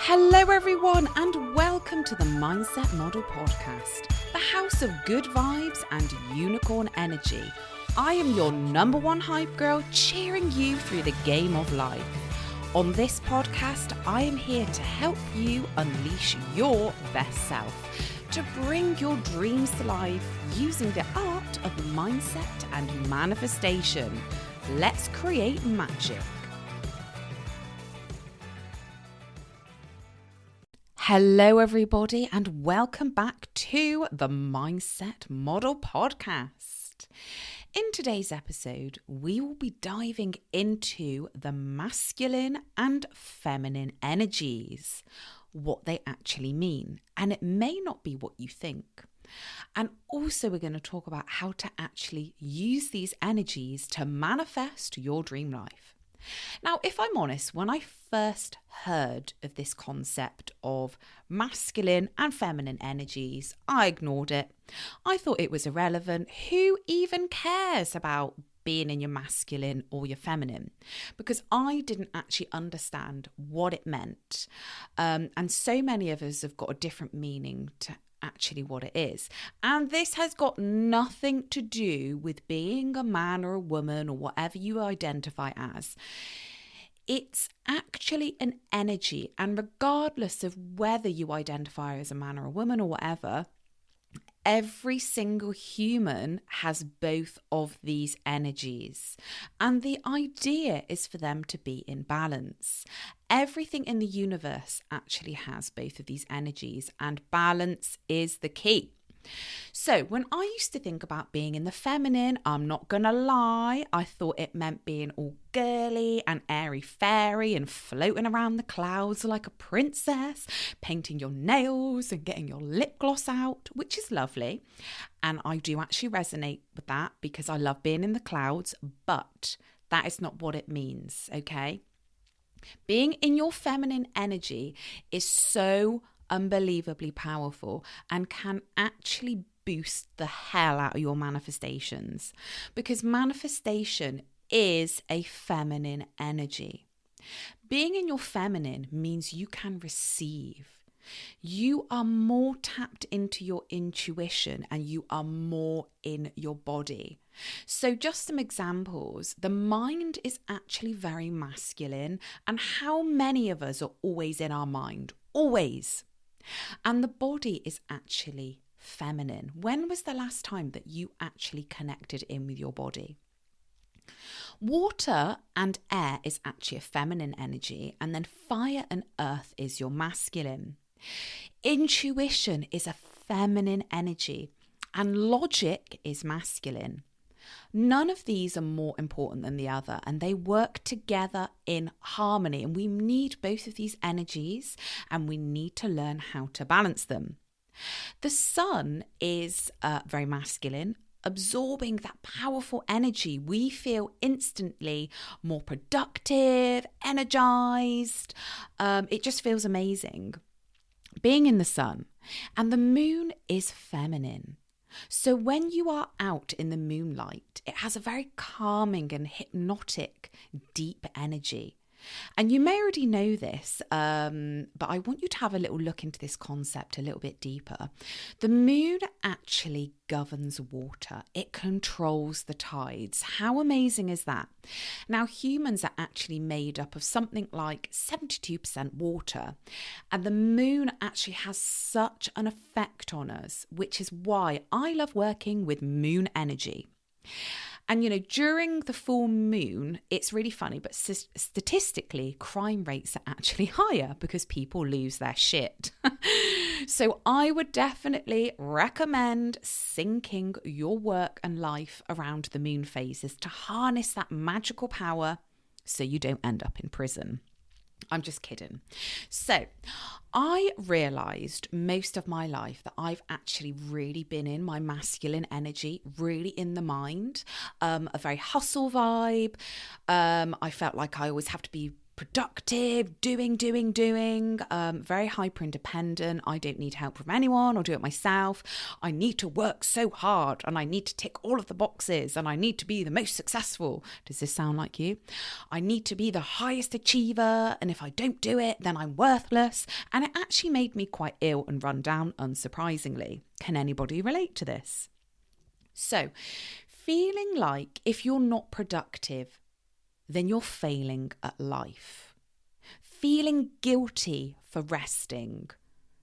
Hello everyone and welcome to the Mindset Model Podcast, the house of good vibes and unicorn energy. I am your number one hype girl cheering you through the game of life. On this podcast, I am here to help you unleash your best self, to bring your dreams to life using the art of mindset and manifestation. Let's create magic. Hello everybody and welcome back to the Mindset Model Podcast. In today's episode, we will be diving into the masculine and feminine energies, what they actually mean, and it may not be what you think. And also we're going to talk about how to actually use these energies to manifest your dream life. Now, if I'm honest, when I first heard of this concept of masculine and feminine energies, I ignored it. I thought it was irrelevant. Who even cares about being in your masculine or your feminine? Because I didn't actually understand what it meant. And so many of us have got a different meaning to actually what it is. And this has got nothing to do with being a man or a woman or whatever you identify as. It's actually an energy, and regardless of whether you identify as a man or a woman or whatever, every single human has both of these energies, and the idea is for them to be in balance. Everything in the universe actually has both of these energies, and balance is the key. So when I used to think about being in the feminine, I'm not gonna lie, I thought it meant being all girly and airy-fairy and floating around the clouds like a princess, painting your nails and getting your lip gloss out, which is lovely. And I do actually resonate with that because I love being in the clouds, but that is not what it means, okay? Being in your feminine energy is so unbelievably powerful and can actually boost the hell out of your manifestations, because manifestation is a feminine energy. Being in your feminine means you can receive. You are more tapped into your intuition and you are more in your body. So just some examples. The mind is actually very masculine, and how many of us are always in our mind? Always. And the body is actually feminine. When was the last time that you actually connected in with your body? Water and air is actually a feminine energy, and then fire and earth is your masculine. Intuition is a feminine energy, and logic is masculine. None of these are more important than the other, and they work together in harmony, and we need both of these energies, and we need to learn how to balance them. The sun is very masculine, absorbing that powerful energy. We feel instantly more productive, energized. It just feels amazing being in the sun. And the moon is feminine. So when you are out in the moonlight, it has a very calming and hypnotic, deep energy. And you may already know this, but I want you to have a little look into this concept a little bit deeper. The moon actually governs water. It controls the tides. How amazing is that? Now, humans are actually made up of something like 72% water, and the moon actually has such an effect on us, which is why I love working with moon energy. And, during the full moon, it's really funny, but statistically, crime rates are actually higher because people lose their shit. So I would definitely recommend syncing your work and life around the moon phases to harness that magical power so you don't end up in prison. I'm just kidding. So I realised most of my life that I've actually really been in my masculine energy, really in the mind, a very hustle vibe. I felt like I always have to be productive, doing, very hyper independent. I don't need help from anyone or do it myself. I need to work so hard and I need to tick all of the boxes and I need to be the most successful. Does this sound like you? I need to be the highest achiever, and if I don't do it, then I'm worthless. And it actually made me quite ill and run down, unsurprisingly. Can anybody relate to this? So, feeling like if you're not productive, then you're failing at life. Feeling guilty for resting.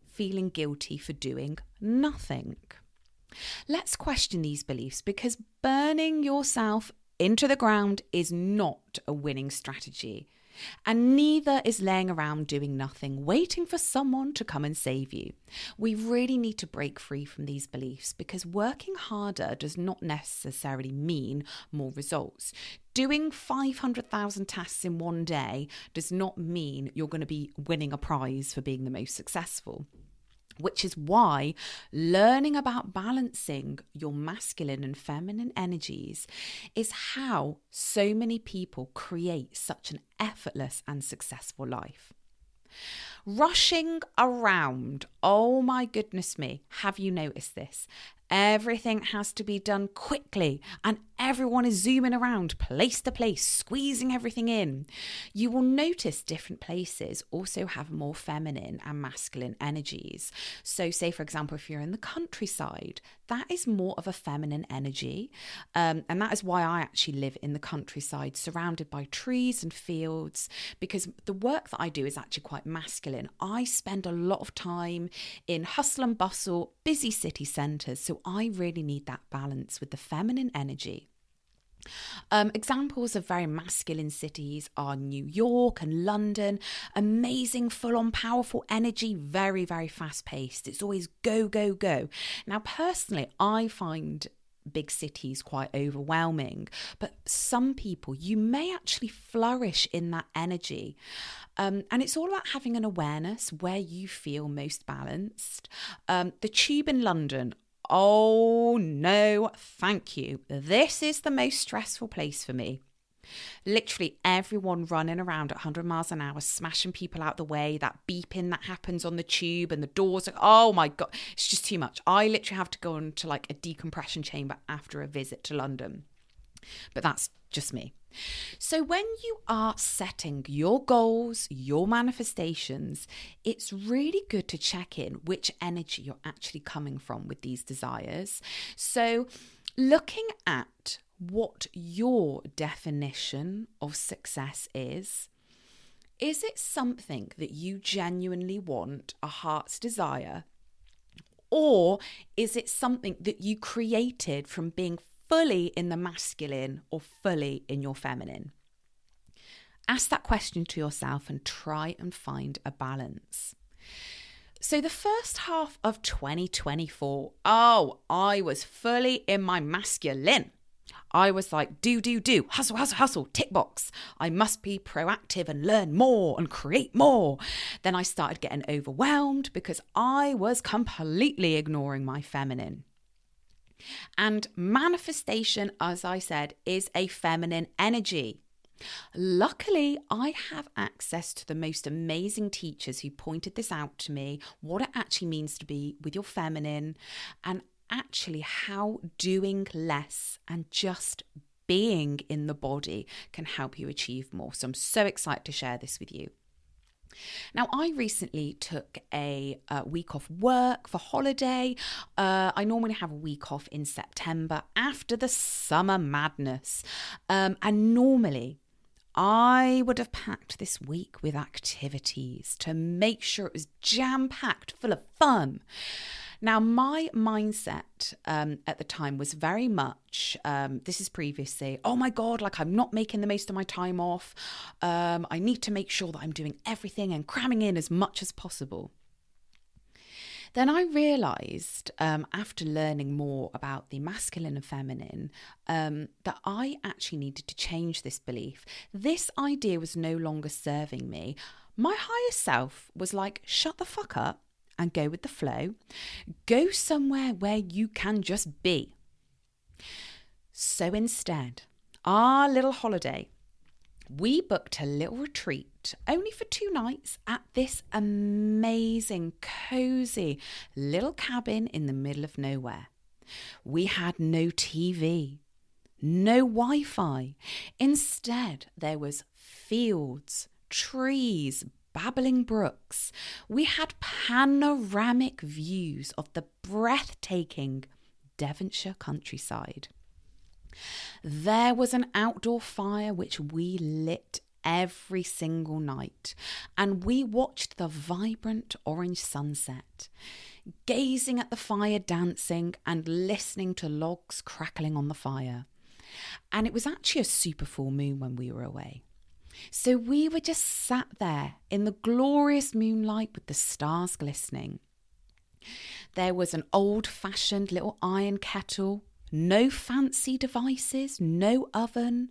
Feeling guilty for doing nothing. Let's question these beliefs, because burning yourself into the ground is not a winning strategy. And neither is laying around doing nothing, waiting for someone to come and save you. We really need to break free from these beliefs, because working harder does not necessarily mean more results. Doing 500,000 tasks in one day does not mean you're going to be winning a prize for being the most successful. Which is why learning about balancing your masculine and feminine energies is how so many people create such an effortless and successful life. Rushing around. Oh my goodness me. Have you noticed this? Everything has to be done quickly and everyone is zooming around place to place, squeezing everything in. You will notice different places also have more feminine and masculine energies. So say, for example, if you're in the countryside, that is more of a feminine energy. And that is why I actually live in the countryside, surrounded by trees and fields, because the work that I do is actually quite masculine. I spend a lot of time in hustle and bustle, busy city centres. So I really need that balance with the feminine energy. Examples of very masculine cities are New York and London. Amazing, full-on, powerful energy, very, very fast-paced. It's always go, go, go. Now, personally, I find big cities quite overwhelming, but some people, you may actually flourish in that energy. And it's all about having an awareness where you feel most balanced. The Tube in London, oh no, thank you. This is the most stressful place for me. Literally everyone running around at 100 miles an hour, smashing people out the way, that beeping that happens on the tube and the doors. Oh my God, it's just too much. I literally have to go into like a decompression chamber after a visit to London. But that's just me. So when you are setting your goals, your manifestations, it's really good to check in which energy you're actually coming from with these desires. So looking at what your definition of success is it something that you genuinely want, a heart's desire? Or is it something that you created from being fully in the masculine or fully in your feminine? Ask that question to yourself and try and find a balance. So the first half of 2024, I was fully in my masculine. I was like, do, hustle, tick box. I must be proactive and learn more and create more. Then I started getting overwhelmed because I was completely ignoring my feminine. And manifestation, as I said, is a feminine energy. Luckily, I have access to the most amazing teachers who pointed this out to me, what it actually means to be with your feminine, and actually how doing less and just being in the body can help you achieve more. So I'm so excited to share this with you. Now, I recently took a week off work for holiday. I normally have a week off in September after the summer madness. And normally I would have packed this week with activities to make sure it was jam-packed, full of fun. Now, my mindset at the time was very much, this is previously, oh my God, like I'm not making the most of my time off. I need to make sure that I'm doing everything and cramming in as much as possible. Then I realised, after learning more about the masculine and feminine, that I actually needed to change this belief. This idea was no longer serving me. My higher self was like, shut the fuck up and go with the flow. Go somewhere where you can just be. So instead, our little holiday we booked a little retreat only for 2 nights at this amazing, cozy little cabin in the middle of nowhere. We had no TV, no Wi-Fi. Instead, there was fields, trees, babbling brooks. We had panoramic views of the breathtaking Devonshire countryside. There was an outdoor fire which we lit every single night, and we watched the vibrant orange sunset, gazing at the fire dancing and listening to logs crackling on the fire. And it was actually a super full moon when we were away. So we were just sat there in the glorious moonlight with the stars glistening. There was an old-fashioned little iron kettle, no fancy devices, no oven,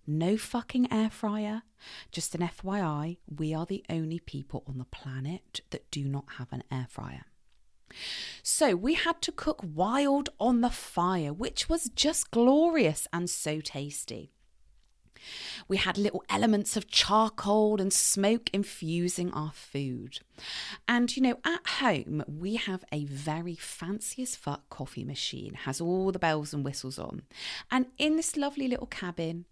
no fucking air fryer. Just an FYI, we are the only people on the planet that do not have an air fryer. So we had to cook wild on the fire, which was just glorious and so tasty. We had little elements of charcoal and smoke infusing our food. And, at home, we have a very fancy as fuck coffee machine, has all the bells and whistles on. And in this lovely little cabin,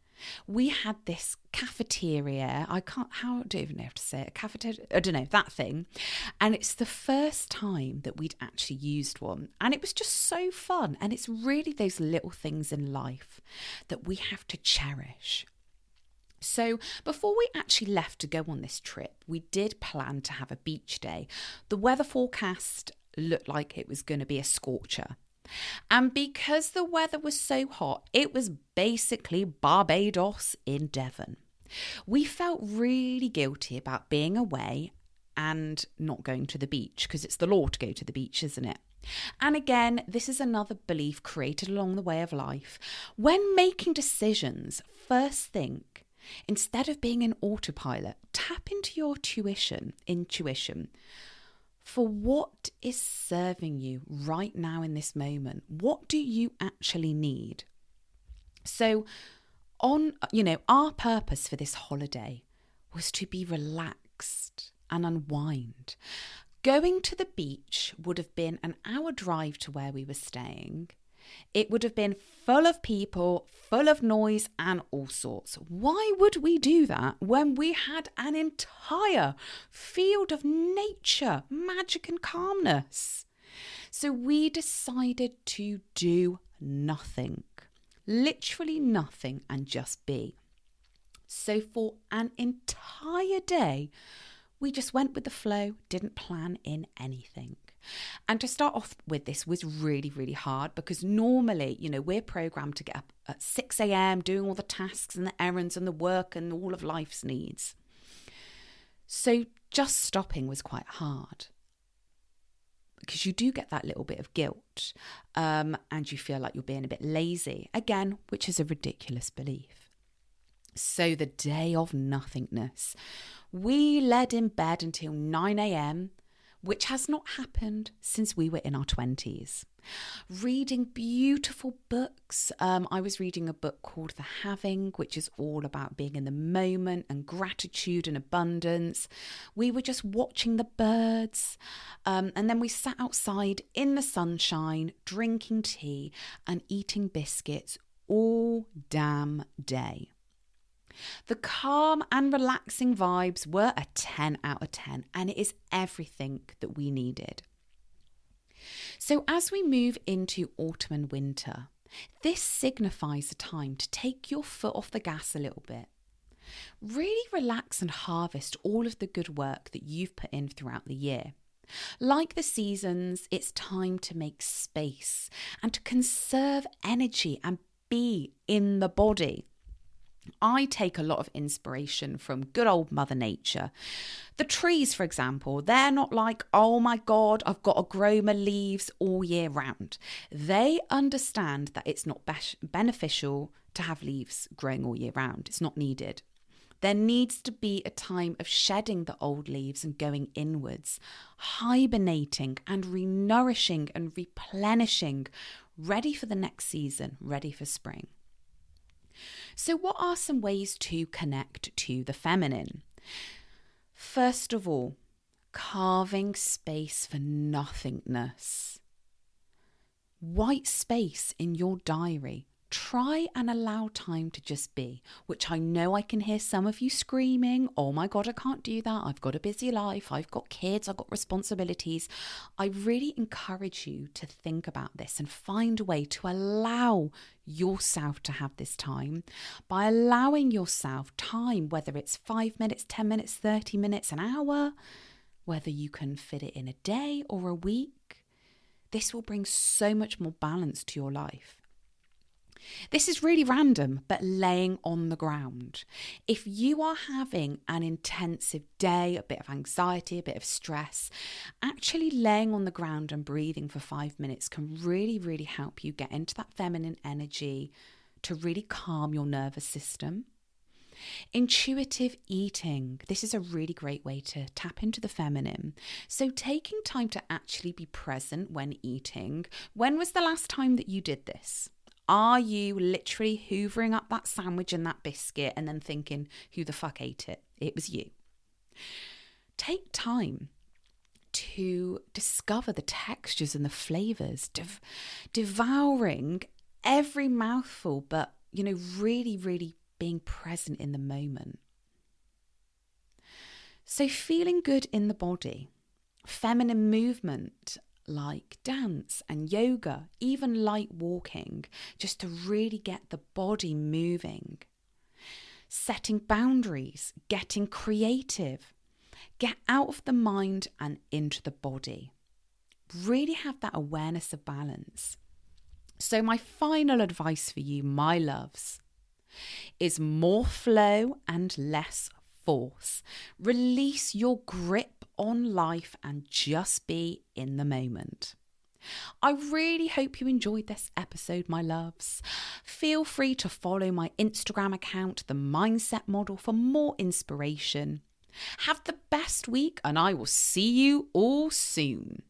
we had this cafeteria. I don't even know how to say it. Cafeteria, I don't know, that thing. And it's the first time that we'd actually used one. And it was just so fun. And it's really those little things in life that we have to cherish. So before we actually left to go on this trip, we did plan to have a beach day. The weather forecast looked like it was going to be a scorcher. And because the weather was so hot, it was basically Barbados in Devon. We felt really guilty about being away and not going to the beach, because it's the law to go to the beach, isn't it? And again, this is another belief created along the way of life. When making decisions, first think, instead of being in autopilot, tap into your intuition for what is serving you right now in this moment. What do you actually need? So our purpose for this holiday was to be relaxed and unwind. Going to the beach would have been an hour drive to where we were staying. It would have been full of people, full of noise and all sorts. Why would we do that when we had an entire field of nature, magic and calmness? So we decided to do nothing, literally nothing, and just be. So for an entire day, we just went with the flow, didn't plan in anything. And to start off with, this was really, really hard because normally, we're programmed to get up at 6 a.m. doing all the tasks and the errands and the work and all of life's needs. So just stopping was quite hard because you do get that little bit of guilt and you feel like you're being a bit lazy, again, which is a ridiculous belief. So the day of nothingness, we laid in bed until 9 a.m., which has not happened since we were in our 20s. Reading beautiful books. I was reading a book called The Having, which is all about being in the moment and gratitude and abundance. We were just watching the birds. And then we sat outside in the sunshine, drinking tea and eating biscuits all damn day. The calm and relaxing vibes were a 10 out of 10, and it is everything that we needed. So as we move into autumn and winter, this signifies a time to take your foot off the gas a little bit. Really relax and harvest all of the good work that you've put in throughout the year. Like the seasons, it's time to make space and to conserve energy and be in the body. I take a lot of inspiration from good old Mother Nature. The trees, for example, they're not like, oh my God, I've got to grow my leaves all year round. They understand that it's not beneficial to have leaves growing all year round. It's not needed. There needs to be a time of shedding the old leaves and going inwards, hibernating and renourishing and replenishing, ready for the next season, ready for spring. So what are some ways to connect to the feminine? First of all, carving space for nothingness. White space in your diary. Try and allow time to just be, which I know I can hear some of you screaming, oh my God, I can't do that. I've got a busy life. I've got kids. I've got responsibilities. I really encourage you to think about this and find a way to allow yourself to have this time. By allowing yourself time, whether it's 5 minutes, 10 minutes, 30 minutes, an hour, whether you can fit it in a day or a week, this will bring so much more balance to your life. This is really random, but laying on the ground. If you are having an intensive day, a bit of anxiety, a bit of stress, actually laying on the ground and breathing for 5 minutes can really, really help you get into that feminine energy to really calm your nervous system. Intuitive eating. This is a really great way to tap into the feminine. So taking time to actually be present when eating. When was the last time that you did this? Are you literally hoovering up that sandwich and that biscuit and then thinking, who the fuck ate it? It was you. Take time to discover the textures and the flavours, devouring every mouthful, but, really, really being present in the moment. So feeling good in the body, feminine movement, like dance and yoga, even light walking, just to really get the body moving. Setting boundaries, getting creative, get out of the mind and into the body. Really have that awareness of balance. So my final advice for you, my loves, is more flow and less force. Release your grip on life and just be in the moment. I really hope you enjoyed this episode, my loves. Feel free to follow my Instagram account, The Mindset Model, for more inspiration. Have the best week and I will see you all soon.